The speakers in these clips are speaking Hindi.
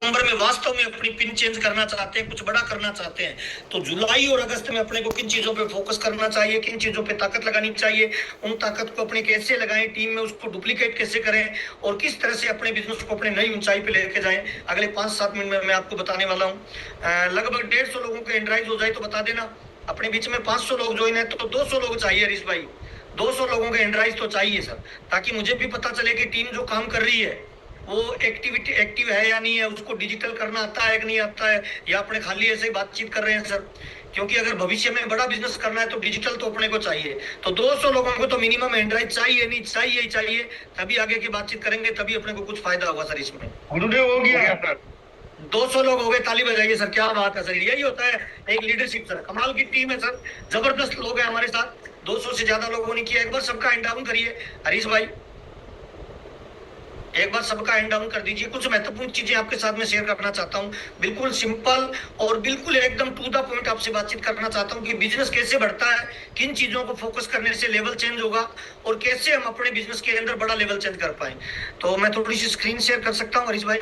सितंबर में वास्तव में अपनी पिन चेंज करना चाहते हैं, कुछ बड़ा करना चाहते हैं, तो जुलाई और अगस्त में अपने को किन चीजों पे फोकस करना चाहिए, किन चीजों पे ताकत लगानी चाहिए, उन ताकत को अपने कैसे लगाएं, टीम में उसको डुप्लीकेट कैसे करें और किस तरह से अपने बिजनेस को अपने नई ऊंचाई पे लेके जाएं, अगले 5-7 मिनट में मैं आपको बताने वाला हूँ। लगभग 150 लोगों के एंड्राइज हो जाए तो बता देना। अपने बीच में 500 लोग ज्वाइन है तो 200 लोग चाहिए हरीश भाई, 200 लोगों के एंड्राइज तो चाहिए सर, ताकि मुझे भी पता चले कि टीम जो काम कर रही है वो एक्टिविटी एक्टिव है या नहीं है, उसको डिजिटल करना आता है कि नहीं आता है, या अपने खाली ऐसे ही बातचीत कर रहे हैं सर। क्योंकि अगर भविष्य में बड़ा बिजनेस करना है तो डिजिटल तो अपने को चाहिए। तो 200 लोगों को तो मिनिमम एंड्राइड चाहिए, नहीं चाहिए ही चाहिए, तभी आगे की बातचीत करेंगे, तभी अपने को कुछ फायदा होगा सर इसमें। गुरुदेव हो गया सर, 200 लोग हो गए, ताली बजाइए सर, क्या बात है सर, यही होता है एक लीडरशिप सर, कमाल की टीम है सर, जबरदस्त लोग हैं हमारे साथ, 200 से ज्यादा लोगों ने किया। एक बार सबका हैंड डाउन करिए हरीश भाई, एक बार सबका हैंड डाउन कर दीजिए। कुछ महत्वपूर्ण चीजें आपके साथ में शेयर करना चाहता हूं, बिल्कुल सिंपल और बिल्कुल एकदम टू द पॉइंट आपसे बातचीत करना चाहता हूं कि बिजनेस कैसे बढ़ता है, किन चीजों को फोकस करने से लेवल चेंज होगा और कैसे हम अपने बिजनेस के अंदर बड़ा लेवल चेंज कर पाए। तो मैं थोड़ी सी स्क्रीन शेयर कर सकता हूँ हरीश भाई?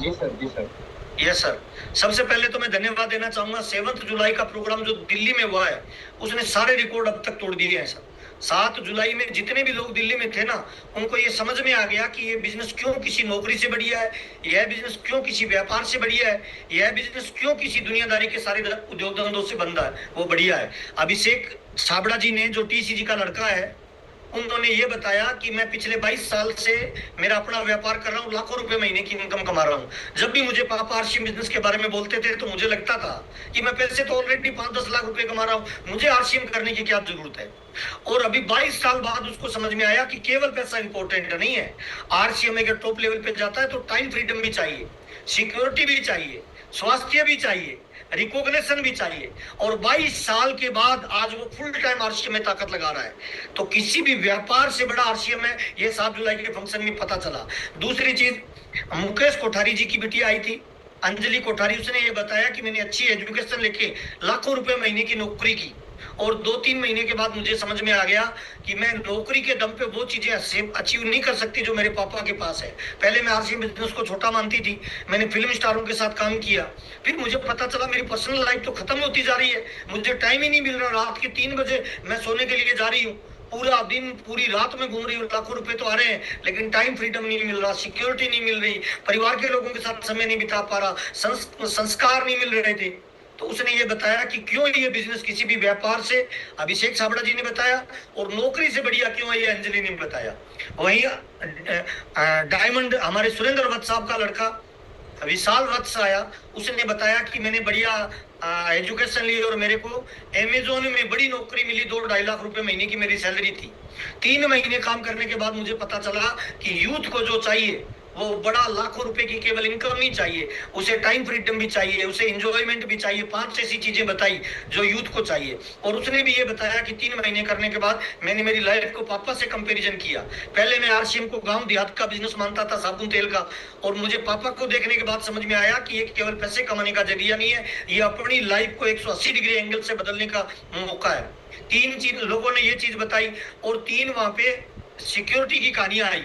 जी सर, जी सर। Yes sir. सबसे पहले तो मैं धन्यवाद देना चाहूंगा, 7 जुलाई का प्रोग्राम जो दिल्ली में हुआ है उसने सारे रिकॉर्ड अब तक तोड़ दिए हैं सर। 7 जुलाई में जितने भी लोग दिल्ली में थे ना, उनको ये समझ में आ गया कि ये बिजनेस क्यों किसी नौकरी से बढ़िया है, यह बिजनेस क्यों किसी व्यापार से बढ़िया है, यह बिजनेस क्यों किसी दुनियादारी के सारे उद्योग धंधों से बंधा है, वो बढ़िया है। अभिषेक छाबड़ा जी ने, जो टीसीजी का लड़का है, उन्होंने ये बताया कि मैं पिछले 22 साल से मेरा अपना व्यापार कर रहा हूँ, लाखों रुपए महीने की इनकम कमा रहा हूँ। जब भी मुझे पापा आरसीएम बिजनेस के बारे में बोलते थे तो मुझे लगता था कि मैं पैसे तो ऑलरेडी 5-10 लाख रुपए कमा रहा हूँ, मुझे आरसीएम करने की क्या जरूरत है। और अभी 22 साल बाद उसको समझ में आया कि केवल पैसा इंपॉर्टेंट नहीं है, आरसीएम अगर टॉप लेवल पे जाता है तो टाइम फ्रीडम भी चाहिए, सिक्योरिटी भी चाहिए, स्वास्थ्य भी चाहिए, रिकॉग्निशन भी चाहिए। और 22 साल के बाद आज वो फुल टाइम आरसीएम में ताकत लगा रहा है। तो किसी भी व्यापार से बड़ा आरसीएम है, ये 7 जुलाई के फंक्शन में पता चला। दूसरी चीज, मुकेश कोठारी जी की बेटी आई थी, अंजलि कोठारी, उसने ये बताया कि मैंने अच्छी एजुकेशन लेके लाखों रुपए महीने की नौकरी की और 2-3 महीने के बाद मुझे समझ में आ गया कि मैं नौकरी के दम पे वो चीजें अचीव नहीं कर सकती जो मेरे पापा के पास है। पहले मैं आरसीएम बिजनेस को छोटा मानती थी, मैंने फिल्म स्टारों के साथ काम किया, फिर मुझे पता चला मेरी पर्सनल लाइफ तो खत्म होती जा रही है, मुझे टाइम ही नहीं मिल रहा। रात के 3 बजे मैं सोने के लिए जा रही हूँ, पूरा दिन पूरी रात में घूम रही हूँ, लाखों रुपए तो आ रहे हैं लेकिन टाइम फ्रीडम नहीं मिल रहा, सिक्योरिटी नहीं मिल रही, परिवार के लोगों के साथ समय नहीं बिता पा रहा, संस्कार नहीं मिल रहे थे। तो उसने ये बताया कि क्यों ये बिजनेस किसी भी व्यापार से, अभिषेक छाबड़ा जी ने बताया, और नौकरी से बढ़िया क्यों है ये अंजलि ने बताया। वहीं डायमंड हमारे सुरेंद्र वत्स साहब का लड़का विशाल वत्स आया, उसने बताया कि मैंने बढ़िया एजुकेशन ली और मेरे को अमेजोन में बड़ी नौकरी मिली, 2-2.5 लाख रुपए महीने की मेरी सैलरी थी। 3 महीने काम करने के बाद मुझे पता चला कि यूथ को जो चाहिए वो बड़ा लाखों रुपए की केवल इनकम नहीं चाहिए, उसे टाइम फ्रीडम भी चाहिए, उसे एंजॉयमेंट भी चाहिए। 5 ऐसी चीजें बताई जो यूथ को चाहिए। और उसने भी ये बताया कि 3 महीने करने के बाद मैंने मेरी लाइफ को पापा से कंपैरिजन किया। पहले मैं आरसीएम को गांव देहात का बिजनेस मानता था, साबुन तेल का, और मुझे पापा को देखने के बाद समझ में आया कि ये केवल पैसे कमाने का जरिया नहीं है, ये अपनी लाइफ को 180 डिग्री एंगल से बदलने का मौका है। 3 चीज लोगों ने ये चीज बताई, और 3 वहां पे सिक्योरिटी की कहानियां आई,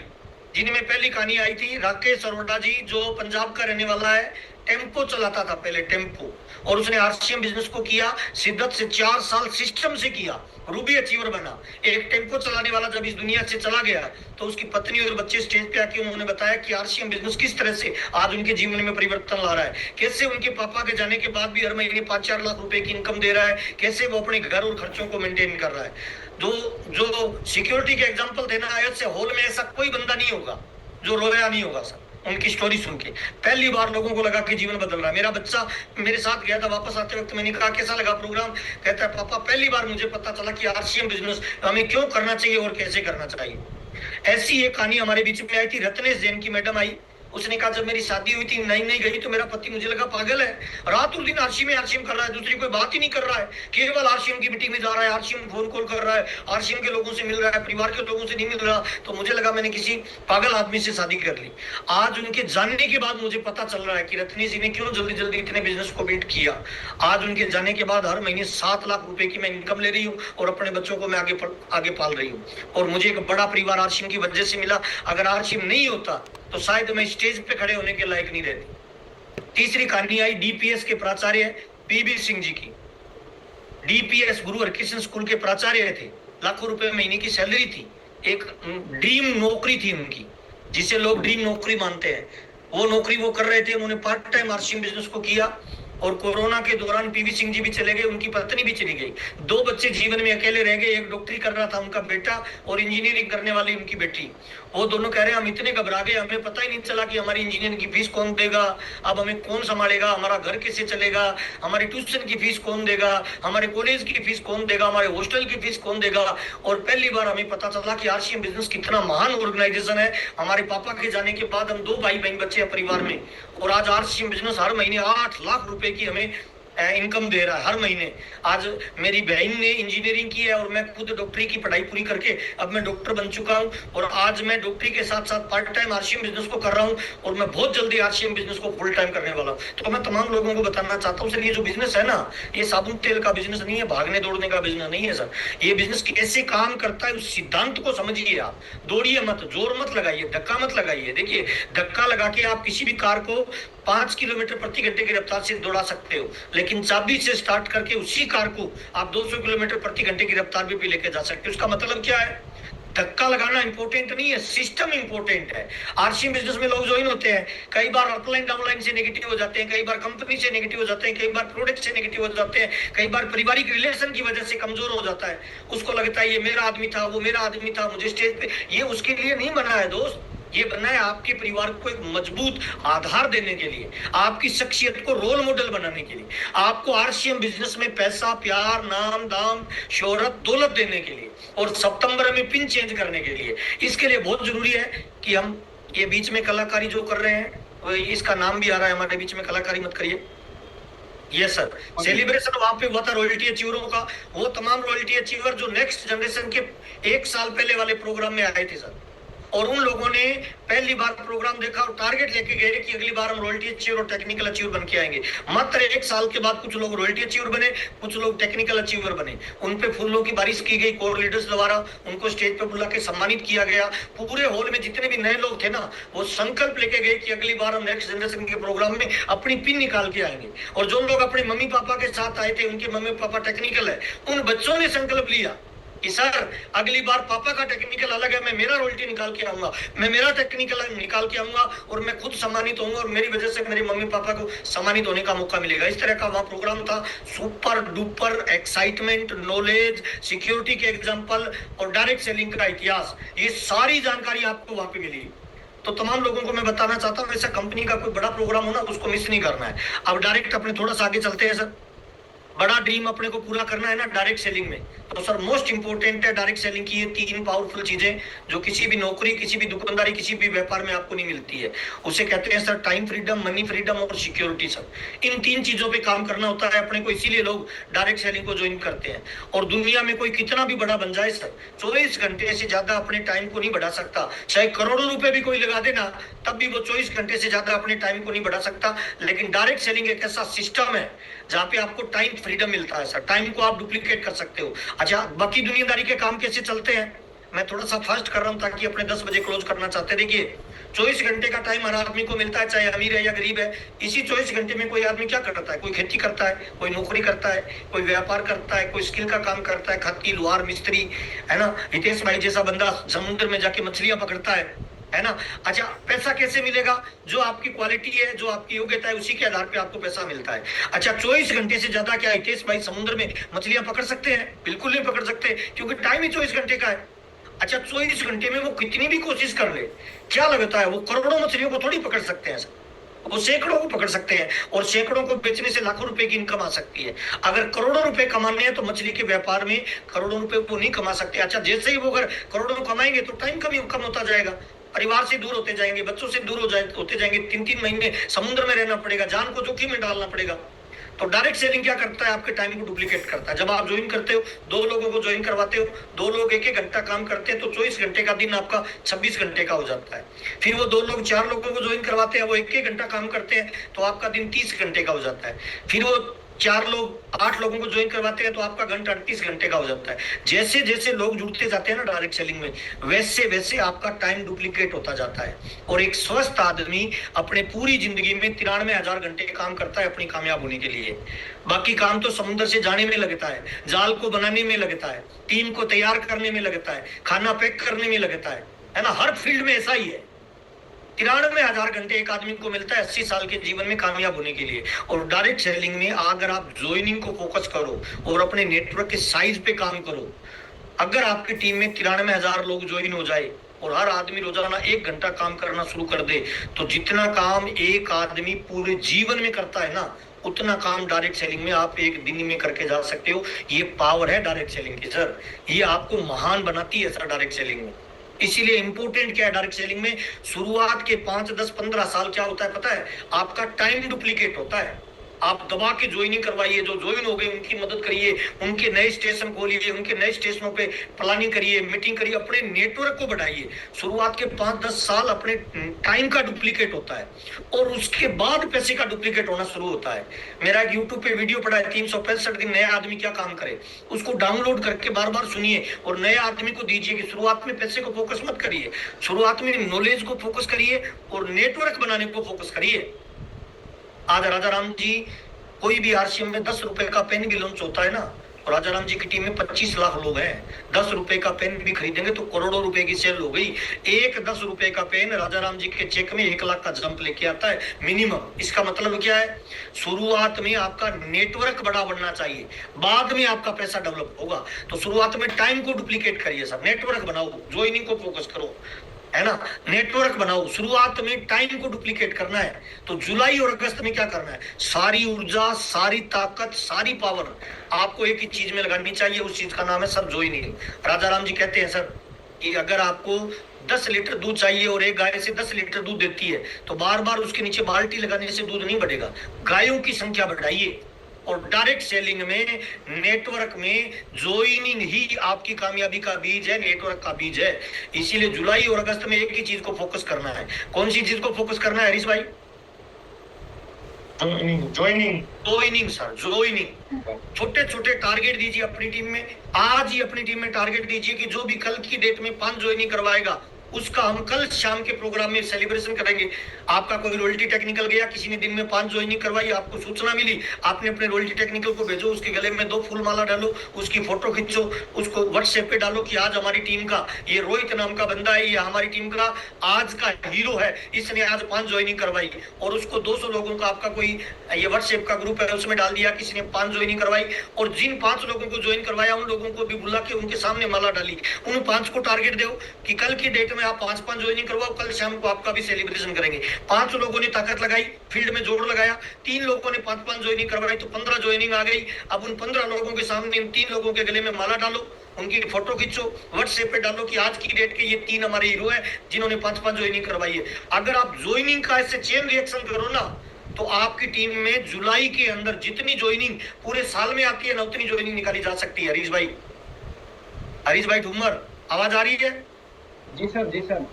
जिनमें पहली कहानी आई थी राकेश अरोड़ा जी, जो पंजाब का रहने वाला है, टेम्पो चलाता था पहले, टेम्पो, और उसने आरसीएम बिजनेस को किया शिद्दत से, 4 साल सिस्टम से किया, रूबी अचीवर बना। एक टेम्पो चलाने वाला जब इस दुनिया से चला गया तो उसकी पत्नी और बच्चे स्टेज पे आके उन्होंने बताया कि आरसीएम बिजनेस किस तरह से आज उनके जीवन में परिवर्तन ला रहा है, कैसे उनके पापा के जाने के बाद भी हर महीने 5-4 लाख रुपए की इनकम दे रहा है, कैसे वो अपने घर और खर्चों को मेंटेन कर रहा है। जो सिक्योरिटी के एग्जाम्पल देना आया से हॉल में ऐसा कोई बंदा नहीं होगा जो रोया नहीं होगा सर। उनकी स्टोरी सुन के पहली बार लोगों को लगा कि जीवन बदल रहा है। मेरा बच्चा मेरे साथ गया था, वापस आते वक्त मैंने कहा कैसा लगा प्रोग्राम, कहता है पापा पहली बार मुझे पता चला कि आरसीएम बिजनेस हमें क्यों करना चाहिए और कैसे करना चाहिए। ऐसी एक कहानी हमारे बीच में आई थी, रत्नेश जैन की मैडम आई, उसने कहा जब मेरी शादी हुई थी नहीं गई तो मेरा पति मुझे लगा पागल है, रात और दिन आरसीएम कर रहा है, दूसरी कोई बात ही नहीं कर रहा है, केवल आरसीएम की मीटिंग में जा रहा है, आरसीएम फोन कॉल कर रहा है, आरसीएम के लोगों से मिल रहा है, परिवार के लोगों से नहीं मिल रहा। तो मुझे लगा मैंने किसी पागल आदमी से शादी कर ली। आज उनके जानने के बाद मुझे पता चल रहा है कि रत्नी जी ने क्यों जल्दी जल्दी इतने बिजनेस को बिल्ड किया। आज उनके जाने के बाद हर महीने 7 लाख रुपए की मैं इनकम ले रही हूँ और अपने बच्चों को मैं आगे पाल रही हूँ, और मुझे एक बड़ा परिवार आरसीएम की वजह से मिला। अगर आरसीएम नहीं होता तो शायद मैं स्टेज पे खड़े होने के लायक नहीं रहती। तीसरी कहानी आई डीपीएस के प्राचार्य पीबी सिंह जी की। डीपीएस गुरु हरकृष्ण स्कूल के प्राचार्य थे, लाखों रुपए महीने की सैलरी थी, एक ड्रीम नौकरी थी उनकी, जिसे लोग ड्रीम नौकरी मानते हैं। वो नौकरी वो कर रहे थे, उन्होंने पार्ट टाइम आरसीएम बिजनेस को किया और कोरोना के दौरान पीवी सिंह जी भी चले गए, उनकी पत्नी भी चली गई, 2 बच्चे जीवन में अकेले रह गए। एक डॉक्टरी कर रहा था उनका बेटा और इंजीनियरिंग करने वाली उनकी बेटी। वो दोनों कह रहे हैं हम इतने घबरा गए, हमें पता ही नहीं चला कि हमारी इंजीनियरिंग की फीस कौन देगा, अब हमें कौन संभालेगा, हमारा घर कैसे चलेगा, हमारी ट्यूशन की फीस कौन देगा, हमारे कॉलेज की फीस कौन देगा, हमारे हॉस्टल की फीस कौन देगा। और पहली बार हमें पता चला कि आरसीएम बिजनेस कितना महान ऑर्गेनाइजेशन है। हमारे पापा के जाने के बाद हम 2 भाई बहन बच्चे हैं परिवार में, और आज आरसीएम बिजनेस हर महीने 8 लाख रुपए की हमें इनकम दे रहा है हर महीने। आज मेरी बहन ने इंजीनियरिंग की है और मैं खुद डॉक्टरी की पढ़ाई पूरी करके अब मैं डॉक्टर बन चुका हूं, और आज मैं डॉक्टरी के साथ साथ पार्ट टाइम आरसीएम बिजनेस को कर रहा हूं, और मैं बहुत जल्दी आरसीएम बिजनेस को फुल टाइम करने वाला हूं। तो मैं तमाम लोगों को बताना चाहता हूं सर, ये जो बिजनेस है ना, ये साबुन तेल का बिजनेस नहीं है, भागने दौड़ने का बिजनेस नहीं है सर। ये बिजनेस कैसे काम करता है उस सिद्धांत को समझिए। आप दौड़िए मत, जोर मत लगाइए, धक्का मत लगाइए। देखिए, धक्का लगा के आप किसी भी कार को 5 किलोमीटर प्रति घंटे की रफ्तार से दौड़ा सकते हो, लेकिन चाबी से स्टार्ट करके उसी कार को आप 200 किलोमीटर प्रति घंटे की रफ्तार भी लेके जा सकते हो। उसका मतलब क्या है? धक्का लगाना इंपॉर्टेंट नहीं है, सिस्टम इंपॉर्टेंट है। आरसीएम बिजनेस में लोग ज्वाइन होते हैं, कई बार अपलाइन डाउनलाइन से नेगेटिव हो जाते हैं, कई बार कंपनी से नेगेटिव हो जाते हैं, कई बार प्रोडक्ट से नेगेटिव हो जाते हैं, कई बार पारिवारिक रिलेशन की वजह से कमजोर हो जाता है। उसको लगता है ये मेरा आदमी था, वो मेरा आदमी था, मुझे स्टेज पे, ये उसके लिए नहीं बना है दोस्त। ये बनना है आपके परिवार को एक मजबूत आधार देने के लिए, आपकी शख्सियत को रोल मॉडल बनाने के लिए, आपको आरसीएम बिजनेस में पैसा, प्यार, नाम, दाम, शोहरत, दौलत देने के लिए, और सितंबर में पिन चेंज करने के लिए। इसके लिए बहुत जरूरी है कि हम ये बीच में कलाकारी जो कर रहे हैं, इसका नाम भी आ रहा है हमारे बीच में, कलाकारी मत करिए। यस सर, सेलिब्रेशन वहां पे हुआ था रॉयल्टी अचीवरों का। वो तमाम रॉयल्टी अचीवर जो नेक्स्ट जनरेशन के 1 साल पहले वाले प्रोग्राम में आए थे सर, और उन लोगों ने पहली बार प्रोग्राम देखा और टारगेट लेके गए कि अगली बार हम रॉयल्टी अचीवर और टेक्निकल अचीवर बन के आएंगे। मात्र 1 साल के बाद कुछ लोग रॉयल्टी अचीवर बने, कुछ लोग टेक्निकल अचीवर बने। उन पे फूलों की बारिश की गई कोर लीडर्स द्वारा, उनको स्टेज पे बुला के सम्मानित किया गया। पूरे हॉल में जितने भी नए लोग थे ना, वो संकल्प लेके गए कि अगली बार हम नेक्स्ट जनरेशन के प्रोग्राम में अपनी पिन निकाल के आएंगे। और जो लोग अपने मम्मी पापा के साथ आए थे, उनके मम्मी पापा टेक्निकल है, उन बच्चों ने संकल्प लिया कि सर अगली बार पापा का टेक्निकल अलग है, मैं मेरा रॉयल्टी निकाल के आऊंगा, मैं मेरा टेक्निकल निकाल के आऊंगा, और मैं खुद सम्मानित होऊंगा, और मेरी वजह से मेरे मम्मी पापा को सम्मानित होने का मौका मिलेगा। इस तरह का वहां प्रोग्राम था। Super duper excitement, knowledge, security के एग्जांपल और डायरेक्ट सेलिंग का इतिहास, ये सारी जानकारी आपको वहां पे मिली। तो तमाम लोगों को मैं बताना चाहता हूँ, ऐसा कंपनी का कोई बड़ा प्रोग्राम हो ना, उसको मिस नहीं करना है। अब डायरेक्ट अपने थोड़ा सा आगे चलते हैं सर। बड़ा ड्रीम अपने को पूरा करना है ना डायरेक्ट सेलिंग में, तो सर मोस्ट इंपोर्टेंट है डायरेक्ट सेलिंग की ये 3 पावरफुल चीजें जो किसी भी नौकरी, किसी भी दुकानदारी, किसी भी व्यापार में आपको नहीं मिलती है। उसे कहते हैं sir time freedom, money freedom और सिक्योरिटी। सर इन 3 चीजों पे काम करना होता है अपने को, इसीलिए लोग डायरेक्ट सेलिंग को ज्वाइन करते हैं। और दुनिया में कोई कितना भी बड़ा बन जाए सर, 24 घंटे से ज्यादा अपने टाइम को नहीं बढ़ा सकता। चाहे करोड़ों रुपए भी कोई लगा देना, तब भी वो 24 घंटे से ज्यादा अपने टाइम को नहीं बढ़ा सकता। लेकिन डायरेक्ट सेलिंग एक ऐसा सिस्टम है जहां पे आपको टाइम फ्रीडम मिलता है सर, टाइम को आप डुप्लीकेट कर सकते हो। अच्छा, बाकी दुनियादारी के काम कैसे चलते हैं, मैं थोड़ा सा फास्ट कर रहा हूं ताकि अपने 10 बजे क्लोज करना चाहते। देखिए, 24 घंटे का टाइम हर आदमी को मिलता है, चाहे अमीर है या गरीब है। इसी 24 घंटे में कोई आदमी क्या करता है? कोई खेती करता है, कोई नौकरी करता है, कोई व्यापार करता है, कोई स्किल का काम करता है, खत्ती, लोहार, मिस्त्री, है ना। हितेश भाई जैसा बंदा समुद्र में जाके मछलियां पकड़ता है ना। अच्छा, पैसा कैसे मिलेगा? जो आपकी क्वालिटी है, जो आपकी योग्यता है, उसी के आधार पे आपको पैसा मिलता है। अच्छा, 24 घंटे से ज्यादा क्या हितेश भाई समुद्र में मछलियां पकड़ सकते हैं? बिल्कुल नहीं पकड़ सकते, क्योंकि टाइम ही 24 घंटे का है। अच्छा, 24 घंटे में वो कितनी भी कोशिश कर ले, क्या लगता है वो करोड़ों मछलियों को थोड़ी पकड़ सकते हैं? वो सैकड़ों को पकड़ सकते हैं, और सैकड़ों को बेचने से लाखों रुपए की इनकम आ सकती है। अगर करोड़ों रुपए कमाने हैं तो मछली के व्यापार में करोड़ों रुपए वो नहीं कमा सकते। अच्छा, जैसे ही वो अगर करोड़ों कमाएंगे तो टाइम कम होता जाएगा, परिवार से दूर होते जाएंगे, बच्चों से दूर होते जाएंगे, 3-3 महीने समुद्र में रहना पड़ेगा, जान को जोखिम में डालना पड़ेगा। तो डायरेक्ट सेलिंग क्या करता है? आपके टाइम को डुप्लीकेट करता है। जब आप ज्वाइन करते हो, 2 लोगों को ज्वाइन करवाते हो, 2 लोग 1-1 घंटा काम करते हैं, तो 24 घंटे का दिन आपका 26 घंटे का हो जाता है। फिर वो 2 लोग 4 लोगों को ज्वाइन करवाते हैं, वो 1-1 घंटा काम करते हैं, तो आपका दिन 30 घंटे का हो जाता है। फिर वो 4 लोग 8 लोगों को ज्वाइन करवाते हैं तो आपका घंटा 38 घंटे का हो जाता है। जैसे जैसे लोग जुड़ते जाते हैं ना डायरेक्ट सेलिंग में, वैसे वैसे आपका टाइम डुप्लीकेट होता जाता है। और एक स्वस्थ आदमी अपने पूरी जिंदगी में 93,000 घंटे काम करता है अपनी कामयाब होने के लिए। बाकी काम तो समुद्र से जाने में लगता है, जाल को बनाने में लगता है, टीम को तैयार करने में लगता है, खाना पैक करने में लगता है ना। हर फील्ड में ऐसा ही है। 93,000 घंटे एक आदमी को मिलता है 80 साल के जीवन में कामयाब होने के लिए। और डायरेक्ट सेलिंग में अगर आप ज्वाइनिंग को फोकस करो और अपने नेटवर्क के साइज पे काम करो, अगर आपकी टीम में 93,000 लोग ज्वाइन हो जाए और हर आदमी रोजाना 1 घंटा काम करना शुरू कर दे, तो जितना काम एक आदमी पूरे जीवन में करता है ना, उतना काम डायरेक्ट सेलिंग में आप एक दिन में करके जा सकते हो। ये पावर है डायरेक्ट सेलिंग की सर, ये आपको महान बनाती है सर डायरेक्ट सेलिंग में। इसीलिए इंपोर्टेंट क्या है डायरेक्ट सेलिंग में, शुरुआत के 5, 10, 15 साल क्या होता है पता है, आपका टाइम डुप्लीकेट होता है। आप दबा के ज्वाइनिंग करवाइए, जो ज्वाइन हो गए उनकी मदद करिए, उनके नए स्टेशन खोलिए, उनके नए स्टेशनों पे प्लानिंग करिए, मीटिंग करिए, अपने नेटवर्क को बढ़ाइए। शुरुआत के 5-10 साल अपने टाइम का डुप्लीकेट होता है और उसके बाद पैसे का डुप्लीकेट होना शुरू होता है। मेरा एक यूट्यूब पे वीडियो पड़ा है 365 दिन नया आदमी क्या काम करे, उसको डाउनलोड करके बार बार सुनिए और नए आदमी को दीजिए कि शुरुआत में पैसे को फोकस मत करिए, शुरुआत में नॉलेज को फोकस करिए और नेटवर्क बनाने को फोकस करिए। आज राजा राम जी कोई भी आरसीएम में 10 रुपए का पेन भी लॉन्च होता है ना, और राजा राम जी की टीम में 25 लाख लोग हैं, 10 रुपए का पेन भी खरीदेंगे तो करोड़ों रुपए की सेल हो गई। एक 10 रुपए का पेन राजा राम जी के चेक में 1 लाख का जंप लेके आता है मिनिमम। इसका मतलब क्या है, शुरुआत में आपका नेटवर्क बड़ा बनना चाहिए, बाद में आपका पैसा डेवलप होगा। तो शुरुआत में टाइम को डुप्लीकेट करिए सर, नेटवर्क बनाओ, ज्वाइनिंग को फोकस करो, है ना, नेटवर्क बनाओ। शुरुआत में टाइम को डुप्लीकेट करना है तो जुलाई और अगस्त में क्या करना है, सारी ऊर्जा, सारी ताकत, सारी पावर आपको एक ही चीज में लगानी चाहिए। उस चीज का नाम है सर ज्वाइनिंग। राजा राम जी कहते हैं सर कि अगर आपको 10 लीटर दूध चाहिए और एक गाय से 10 लीटर दूध देती है तो बार बार उसके नीचे बाल्टी लगाने से दूध नहीं बढ़ेगा, गायों की संख्या बढ़ाइए। और डायरेक्ट सेलिंग में, नेटवर्क में ज्वाइनिंग ही आपकी कामयाबी का बीज है, नेटवर्क का बीज है। इसीलिए जुलाई और अगस्त में एक ही चीज को फोकस करना है। कौन सी चीज को फोकस करना है हरीश भाई? Joining sir, joining. छोटे छोटे टारगेट दीजिए अपनी टीम में, आज ही अपनी टीम में टारगेट दीजिए कि जो भी कल की डेट में 5 ज्वाइनिंग करवाएगा उसका हम कल शाम के प्रोग्राम में सेलिब्रेशन करेंगे। आपका कोई रॉयल्टी टेक्निकल गया, किसी ने दिन में 5 ज्वाइनिंग करवाई, आपको सूचना मिली, आपने अपने रॉयल्टी टेक्निकल को भेजो, उसके गले में 2 फूल माला डालो, उसकी फोटो खींचो, उसको व्हाट्सएप पे डालो कि आज हमारी टीम का ये रोहित नाम का बंदा है, ये हमारी टीम का आज का हीरो है, इसने आज 5 ज्वाइनिंग करवाई। और उसको 200 लोगों का आपका कोई ये व्हाट्सएप का ग्रुप है उसमें डाल दिया, किसी ने 5 ज्वाइनिंग करवाई। और जिन 5 लोगों को ज्वाइन करवाया उन लोगों को भी बुला के उनके सामने माला डाली। उन 5 को टारगेट दो कि कल की डेट में आप 5-5 ज्वाइनिंग करवाओ, कल शाम को आपका भी सेलिब्रेशन करेंगे। 5 लोगों ने ताकत लगाई, फील्ड में जोर लगाया, 3 लोगों ने 5-5 ज्वाइनिंग करवाई तो 15 ज्वाइनिंग आ गई। अब उन 15 लोगों के सामने इन 3 लोगों के गले में माला डालो, उनकी फोटो खींचो, व्हाट्सएप पे डालो कि आज की डेट के ये 3 हमारे हीरो है जिन्होंने 5-5 ज्वाइनिंग करवाई है। अगर आप ज्वाइनिंग का ऐसे चेन रिएक्शन करो ना तो आपकी टीम में जुलाई के अंदर जितनी ज्वाइनिंग पूरे साल में आती है ना उतनी ज्वाइनिंग निकाली जा सकती है। हरीश भाई ठुमर, आवाज आ रही है? जी सर, जी सर।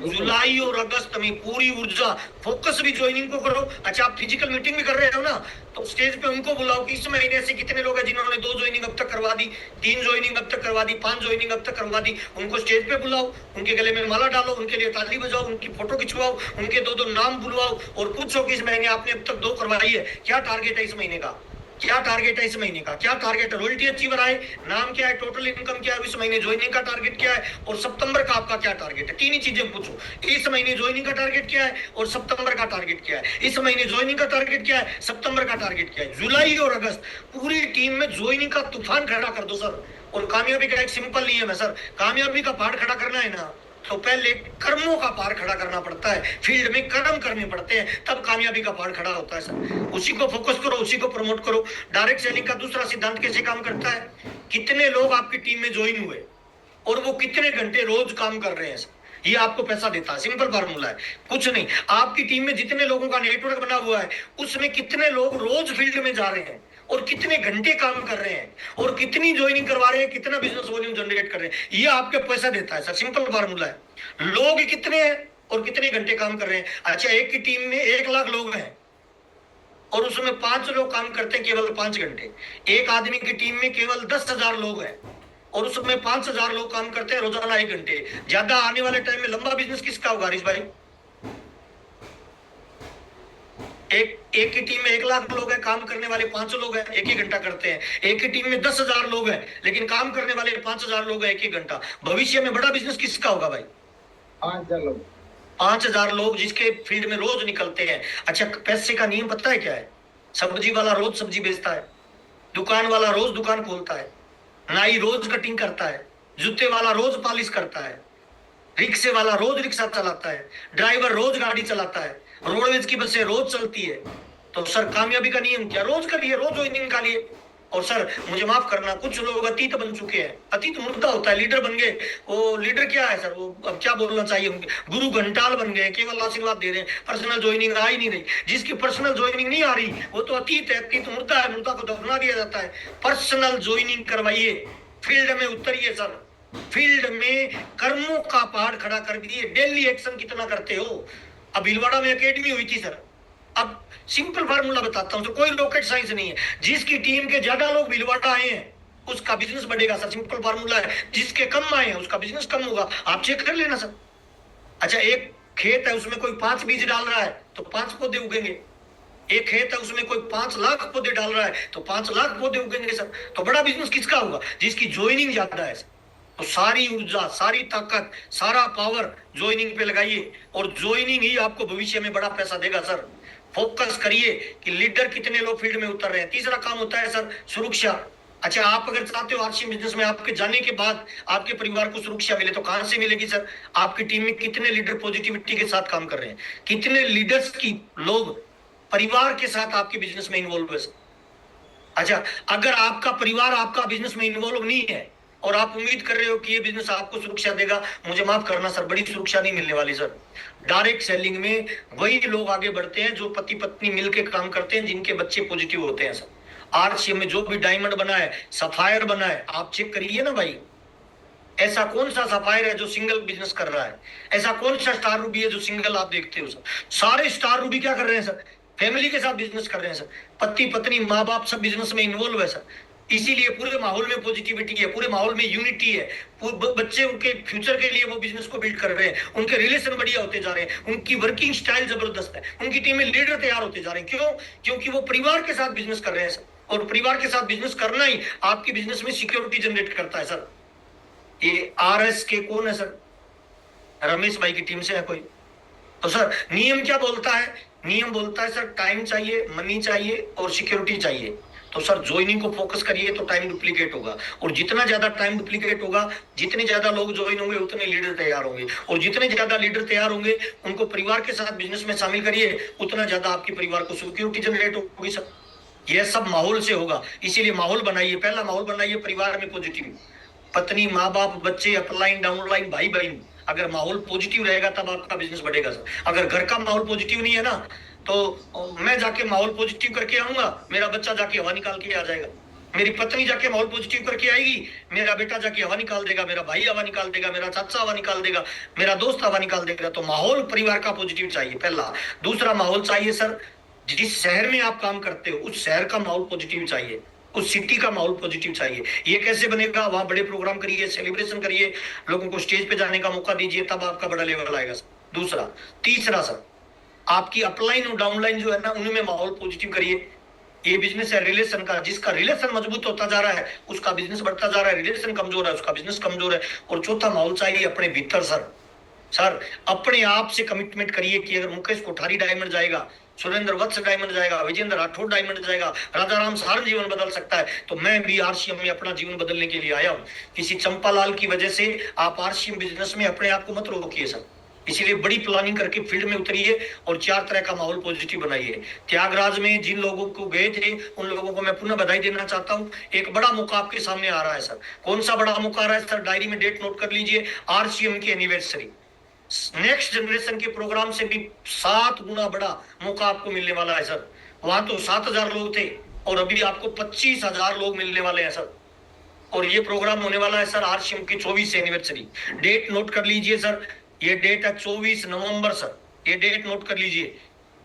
जुलाई और अगस्त में पूरी ऊर्जा फोकस भी ज्वाइनिंग को करो। अच्छा, आप फिजिकल मीटिंग भी कर रहे हो ना, तो स्टेज पे उनको बुलाओ कि इस महीने से कितने लोग हैं जिन्होंने 2 ज्वाइनिंग अब तक करवा दी, 3 ज्वाइनिंग अब तक करवा दी, 5 ज्वाइनिंग अब तक करवा दी। उनको स्टेज पे बुलाओ, उनके गले में माला डालो, उनके लिए ताली बजाओ, उनकी फोटो खिंचवाओ, उनके 2-2 नाम बुलवाओ और पूछो कि इस महीने आपने अब तक 2 करवाई है, क्या टारगेट है इस महीने का, क्या टारगेट है इस महीने का, क्या टारगेट है, रॉयल्टी अचीवर आए, नाम क्या है, टोटल इनकम क्या है, इस महीने ज्वाइनिंग का टारगेट क्या है और सितंबर का आपका क्या टारगेट है। 3 ही चीजें पूछो, इस महीने ज्वाइनिंग का टारगेट क्या है और सितंबर का टारगेट क्या है। इस महीने ज्वाइनिंग का टारगेट क्या है, सितंबर का टारगेट क्या है। जुलाई और अगस्त पूरी टीम में ज्वाइनिंग का तूफान खड़ा कर दो सर। और कामयाबी का एक सिंपल नियम है सर, कामयाबी का पहाड़ खड़ा करना है ना तो पहले कर्मों का पहाड़ खड़ा करना पड़ता है, फील्ड में कर्म करने पड़ते हैं, तब कामयाबी का पहाड़ खड़ा होता है सर। उसी को फोकस करो, उसी को प्रमोट करो। डायरेक्ट सेलिंग का दूसरा सिद्धांत कैसे काम करता है, कितने लोग आपकी टीम में ज्वाइन हुए और वो कितने घंटे रोज काम कर रहे हैं, ये आपको पैसा देता है। सिंपल फार्मूला है, कुछ नहीं। आपकी टीम में जितने लोगों का नेटवर्क बना हुआ है उसमें कितने लोग रोज फील्ड में जा रहे हैं और कितने घंटे काम कर रहे हैं और कितनी ज्वाइनिंग करवा रहे हैं, कितना बिजनेस वॉल्यूम जनरेट कर रहे हैं, ये आपके पैसा देता है सर। सिंपल फार्मूला है। लोग कितने हैं और कितने घंटे काम कर रहे हैं। अच्छा, एक की टीम में 1 लाख लोग हैं और उसमें 5 लोग काम करते हैं केवल 5 घंटे। एक आदमी की टीम में केवल 10,000 लोग हैं और उसमें 5,000 लोग काम करते हैं रोजाना 1 घंटे। ज्यादा आने वाले टाइम में लंबा बिजनेस किसका होगा हरीश भाई? एक ही टीम में 1,00,000 लोग हैं, काम करने वाले 5 लोग हैं, 1 ही घंटा करते हैं। एक ही टीम में 10,000 लोग हैं लेकिन काम करने वाले 5,000 लोग हैं, 1 ही घंटा। भविष्य में बड़ा बिजनेस किसका होगा भाई? 5,000 लोग। 5,000 लोग जिसके फील्ड में रोज निकलते हैं। अच्छा, पैसे का नियम पता है क्या है? सब्जी वाला रोज सब्जी बेचता है, दुकान वाला रोज दुकान खोलता है, नाई रोज कटिंग करता है, जूते वाला रोज पॉलिश करता है, रिक्शे वाला रोज रिक्शा चलाता है, ड्राइवर रोज गाड़ी चलाता है, रोडवेज की बसें रोज चलती है। तो सर कामयाबी का नियम क्या? रोज करिए, रोज ज्वाइनिंग निकालिए। और सर मुझे माफ करना, कुछ लोग अतीत बन चुके हैं। अतीत मुद्दा होता है, लीडर बन गए। वो लीडर क्या है सर? वो अब क्या बोलना चाहिए उनके, गुरु घंटाल बन गए, केवल आशीर्वाद दे रहे हैं, पर्सनल ज्वाइनिंग आ ही नहीं रही। जिसकी पर्सनल ज्वाइनिंग नहीं आ रही वो तो अतीत है, अतीत मुद्दा है, मुद्दा को दफना दिया जाता है। पर्सनल ज्वाइनिंग करवाइए, फील्ड में उतरिए सर, फील्ड में कर्मों का पहाड़ खड़ा कर दिए। डेली एक्शन कितना करते हो? अब भीलवाड़ा में एकेडमी हुई थी सर। अब सिंपल फार्मूला बताता हूं, तो कोई रॉकेट साइंस नहीं है। जिसकी टीम के ज्यादा लोग भीलवाड़ा आए हैं उसका बिजनेस बढ़ेगा सर, सिंपल फार्मूला है। जिसके कम आए हैं उसका बिजनेस कम होगा, आप चेक कर लेना सर। अच्छा, एक खेत है उसमें कोई 5 बीज डाल रहा है तो 5 पौधे उगेंगे। एक खेत है उसमें कोई 5 लाख पौधे डाल रहा है तो 5 लाख पौधे उगेंगे सर। तो बड़ा बिजनेस किसका होगा? जिसकी ज्वाइनिंग ज्यादा है सर। तो सारी ऊर्जा, सारी ताकत, सारा पावर ज्वाइनिंग पे लगाइए और ज्वाइनिंग ही आपको भविष्य में बड़ा पैसा देगा सर। फोकस करिए कि लीडर कितने लोग फील्ड में उतर रहे हैं। तीसरा काम होता है सर सुरक्षा। अच्छा, आप अगर चाहते हो आरसीएम बिजनेस में आपके जाने के बाद आपके परिवार को सुरक्षा मिले तो कहां से मिलेगी सर? आपकी टीम में कितने लीडर पॉजिटिविटी के साथ काम कर रहे हैं, कितने लीडर्स की लोग परिवार के साथ आपके बिजनेस में इन्वॉल्व है सर। अच्छा, अगर आपका परिवार आपका बिजनेस में इन्वॉल्व नहीं है और आप उम्मीद कर रहे हो कि ये बिजनेस आपको सुरक्षा देगा, मुझे माफ करना सर, बड़ी सुरक्षा नहीं मिलने वाली सर। डायरेक्ट सेलिंग में वही लोग आगे बढ़ते हैं जो पति पत्नी मिलकर काम करते हैं, जिनके बच्चे पॉजिटिव होते हैं सर। आरसीएम में जो भी डायमंड बना है, सफायर बना है, आप चेक करिए ना भाई। ऐसा कौन सा सफायर है जो सिंगल बिजनेस कर रहा है? ऐसा कौन सा स्टार रूबी है जो सिंगल आप देखते हो सर? सारे स्टार रूबी क्या कर रहे हैं सर? फैमिली के साथ बिजनेस कर रहे हैं सर। पति पत्नी माँ बाप सब बिजनेस में इन्वॉल्व है सर। इसीलिए पूरे माहौल में पॉजिटिविटी है, पूरे माहौल में यूनिटी है। बच्चे उनके फ्यूचर के लिए वो बिजनेस को बिल्ड कर रहे हैं, उनके रिलेशन बढ़िया होते जा रहे हैं, उनकी वर्किंग स्टाइल जबरदस्त है, उनकी टीम में लीडर तैयार होते जा रहे हैं। क्यों? क्योंकि वो परिवार के साथ बिजनेस कर रहे हैं सर। और परिवार के साथ बिजनेस करना ही आपकी बिजनेस में सिक्योरिटी जनरेट करता है सर। ये आरएस के कौन है सर? रमेश भाई की टीम से है कोई? तो सर नियम क्या बोलता है? नियम बोलता है सर टाइम चाहिए, मनी चाहिए और सिक्योरिटी चाहिए। तो सर ज्वाइनिंग को फोकस करिए तो टाइम डुप्लीकेट होगा, और जितना ज्यादा टाइम डुप्लीकेट होगा, जितने ज्यादा लोग ज्वाइन होंगे उतने लीडर तैयार होंगे, और जितने ज्यादा लीडर तैयार होंगे उनको परिवार के साथ बिजनेस में शामिल करिए, उतना ज्यादा आपके परिवार को सिक्योरिटी जनरेट होगी सर। यह सब माहौल से होगा, इसीलिए माहौल बनाइए। पहला माहौल बनाइए परिवार में पॉजिटिव, पत्नी माँ बाप बच्चे अपलाइन डाउनलाइन भाई बहन। अगर माहौल पॉजिटिव रहेगा तब आपका बिजनेस बढ़ेगा सर। अगर घर का माहौल पॉजिटिव नहीं है ना, तो मैं जाके माहौल पॉजिटिव करके आऊंगा, मेरा बच्चा जाके हवा निकाल के आ जाएगा, मेरी पत्नी जाके माहौल पॉजिटिव करके आएगी, मेरा बेटा जाके हवा निकाल देगा, मेरा भाई हवा निकाल देगा, मेरा चाचा हवा निकाल देगा, मेरा दोस्त हवा निकाल देगा। तो माहौल परिवार का पॉजिटिव चाहिए पहला। दूसरा माहौल चाहिए सर, जिस शहर में आप काम करते हो उस शहर का माहौल पॉजिटिव चाहिए, उस सिटी का माहौल पॉजिटिव चाहिए। ये कैसे बनेगा? वहां बड़े प्रोग्राम करिए, सेलिब्रेशन करिए, लोगों को स्टेज पे जाने का मौका दीजिए, तब आपका बड़ा लेवल आएगा सर। दूसरा। तीसरा सर, आपकी अपलाइन और डाउनलाइन जो है ना, उनमें माहौल पॉजिटिव करिए। ये बिजनेस है रिलेशन का, जिसका रिलेशन मजबूत होता जा रहा है उसका बिजनेस बढ़ता जा रहा है, रिलेशन कमजोर है उसका बिजनेस कमजोर है। और चौथा माहौल चाहिए अपने भीतर सर अपने आप से कमिटमेंट करिए कि अगर मुकेश कोठारी डायमंड जाएगा, सुरेंद्र वत्स डायमंड जाएगा, विजेंद्र राठौर डायमंड जाएगा, राजा राम सारन जीवन बदल सकता है, तो मैं भी आरसीएम में अपना जीवन बदलने के लिए आया हूं। किसी चंपालाल की वजह से आप आरसीएम बिजनेस में अपने आप को मत रोकिए सर। इसीलिए बड़ी प्लानिंग करके फील्ड में उतरिए और 4 तरह का माहौल पॉजिटिव बनाइए। त्यागराज में जिन लोगों को गए थे उन लोगों को मैं पुनः बधाई देना चाहता हूं। एक बड़ा मौका आपके सामने आ रहा है सर। कौन सा बड़ा मौका आ रहा है सर? डायरी में डेट नोट कर लीजिए, आरसीएम की एनिवर्सरी। नेक्स्ट जनरेशन के प्रोग्राम से भी 7 गुना बड़ा मौका आपको मिलने वाला है सर। वहां तो 7,000 लोग थे और अभी आपको 25,000 लोग मिलने वाले हैं सर। और ये प्रोग्राम होने वाला है सर आरसीएम की 24 एनिवर्सरी। डेट नोट कर लीजिए सर, ये डेट है 24 नवंबर सर, ये डेट नोट कर लीजिए।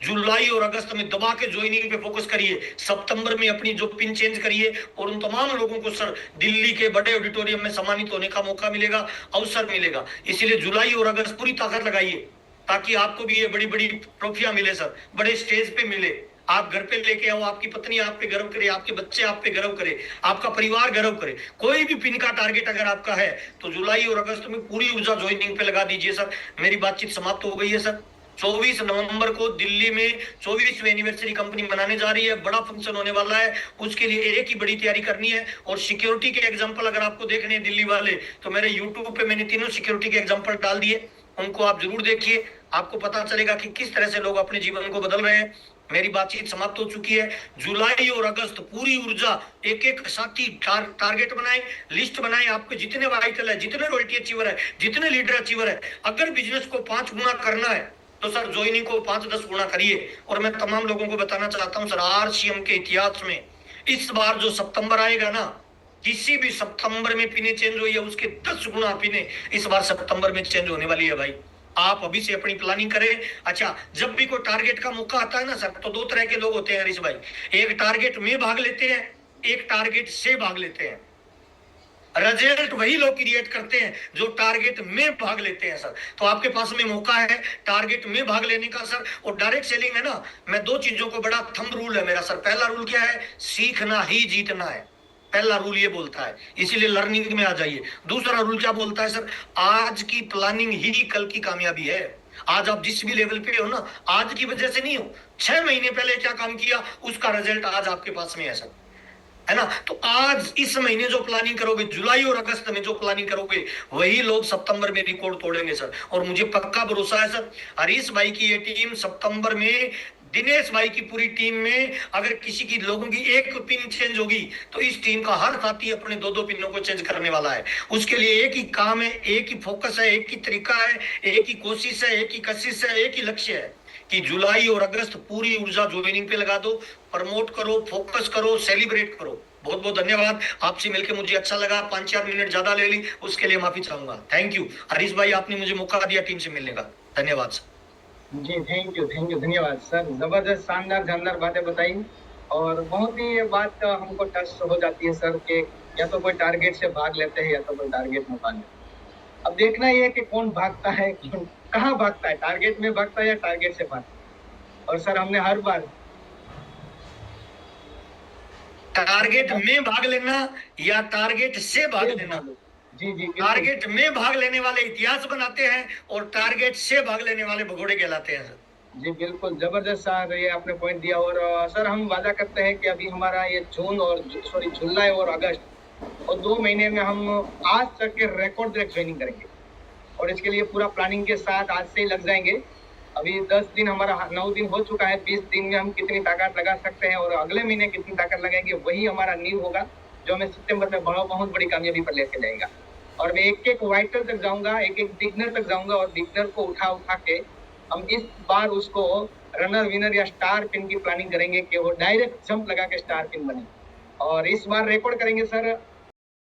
जुलाई और अगस्त में दबा के ज्वाइनिंग पे फोकस करिए, सितंबर में अपनी जो पिन चेंज करिए, और उन तमाम लोगों को सर दिल्ली के बड़े ऑडिटोरियम में सम्मानित होने का मौका मिलेगा, अवसर मिलेगा। इसीलिए जुलाई और अगस्त पूरी ताकत लगाइए ताकि आपको भी ये बड़ी बड़ी ट्रॉफियां मिले सर, बड़े स्टेज पे मिले, आप घर पे लेके आओ, आपकी पत्नी आप पे गर्व करे, आपके बच्चे आप पे गर्व करे, आपका परिवार गर्व करे। कोई भी पिन का टारगेट अगर आपका है तो जुलाई और अगस्त में पूरी ऊर्जा ज्वाइनिंग पे लगा दीजिए सर। मेरी बातचीत समाप्त हो गई है सर। 24 नवंबर को दिल्ली में 24वीं एनिवर्सरी कंपनी मनाने जा रही है, बड़ा फंक्शन होने वाला है, उसके लिए एक ही बड़ी तैयारी करनी है। और सिक्योरिटी के एग्जांपल अगर आपको देखने हैं दिल्ली वाले, तो मेरे यूट्यूब पे मैंने तीनों सिक्योरिटी के एग्जांपल डाल दिए, उनको आप जरूर देखिए, आपको पता चलेगा कि किस तरह से लोग अपने जीवन को बदल रहे हैं। मेरी बातचीत समाप्त हो चुकी है। जुलाई और अगस्त पूरी ऊर्जा, एक एक साथी टारगेट बनाए, लिस्ट बनाए, आपके जितने वाइटल है, जितने रॉयल्टी अचीवर है, जितने लीडर अचीवर है, अगर बिजनेस को 5 गुना करना है तो सर ज्वाइनिंग को 5-10 गुना करिए। और मैं तमाम लोगों को बताना चाहता हूं सर, आरसीएम के इतिहास में इस बार जो सितंबर आएगा ना, किसी भी सितंबर में पिने चेंज हुई है उसके 10 गुना पिने इस बार सितंबर में चेंज होने वाली है भाई। आप अभी से अपनी प्लानिंग करें। अच्छा, जब भी कोई टारगेट का मौका आता है ना सर, तो 2 तरह के लोग होते हैं हरीश भाई, एक टारगेट में भाग लेते हैं, एक टारगेट से भाग लेते हैं। रिजल्ट वही लोग क्रिएट करते हैं जो टारगेट में भाग लेते हैं सर। तो आपके पास में मौका है टारगेट में भाग लेने का सर। और डायरेक्ट सेलिंग है ना, मैं 2 चीजों को, बड़ा थंब रूल है मेरा सर। पहला रूल क्या है? सीखना ही जीतना है, पहला रूल ये बोलता है, इसीलिए लर्निंग में आ जाइए। दूसरा रूल क्या बोलता है सर? आज की प्लानिंग ही कल की कामयाबी है। आज आप जिस भी लेवल पे हो ना, आज की वजह से नहीं हो, 6 महीने पहले क्या काम किया उसका रिजल्ट आज आपके पास में है सर, है ना। तो आज इस महीने जो प्लानिंग करोगे, जुलाई और अगस्त में जो प्लानिंग करोगे, वही लोग सितंबर में रिकॉर्ड तोड़ेंगे सर। और मुझे पक्का भरोसा है सर, हरीश भाई की ये टीम सितंबर में, दिनेश भाई की पूरी टीम में अगर किसी की लोगों की एक पिन चेंज होगी तो इस टीम का हर साथी अपने 2-2 पिनों को चेंज करने वाला है। उसके लिए एक ही काम है, एक ही फोकस है, एक ही तरीका है, एक ही कोशिश है, एक ही कशिश है, एक ही लक्ष्य है कि जुलाई और अगस्त पूरी ऊर्जा ज्वाइनिंग पे लगा दो, प्रमोट करो, फोकस करो, सेलिब्रेट करो। बहुत बहुत धन्यवाद, आपसे मिलकर मुझे अच्छा लगा। 5-4 मिनट ज्यादा ले ली, उसके लिए माफी चाहूंगा। थैंक यू हरीश भाई, आपने मुझे मौका दिया टीम से मिलने का, धन्यवाद सर। जी थैंक यू, धन्यवाद सर। जबरदस्त शानदार शानदार बातें बताई, और बहुत ही ये बात हमको टच हो जाती है सर कि या तो कोई टारगेट से भाग लेते हैं या तो कोई टारगेट में भाग लेते हैं। अब देखना ये है कि कौन भागता है, कहाँ भागता है, टारगेट में भागता है या टारगेट से भागता है। और सर हमने हर बार टारगेट में भाग लेना या टारगेट से भाग लेना, जी जी, टारगेट में भाग लेने वाले इतिहास बनाते हैं और टारगेट से भाग लेने वाले भगोड़े कहलाते हैं सर। जी बिल्कुल जबरदस्त सर, ये आपने पॉइंट दिया। और सर हम वादा करते हैं कि अभी हमारा ये जुलाई और अगस्त और 2 महीने में हम आज तक के रिकॉर्ड ब्रेक ट्रेनिंग करेंगे, और इसके लिए पूरा प्लानिंग के साथ आज से ही लग जाएंगे। अभी 10 दिन, हमारा 9 दिन हो चुका है, 20 दिन में हम कितनी ताकत लगा सकते हैं और अगले महीने कितनी ताकत लगाएंगे, वही हमारा नींव होगा जो हमें सितंबर में बहुत बड़ी कामयाबी पर लेके जाएगा। और मैं एक एक वाइटल तक जाऊंगा, एक एक बिगनर तक जाऊंगा, और बिगनर को उठा के हम इस बार उसको रनर, विनर या स्टार पिन की प्लानिंग करेंगे कि वो डायरेक्ट जंप लगा के स्टार पिन बने। और इस बार रिकॉर्ड करेंगे सर,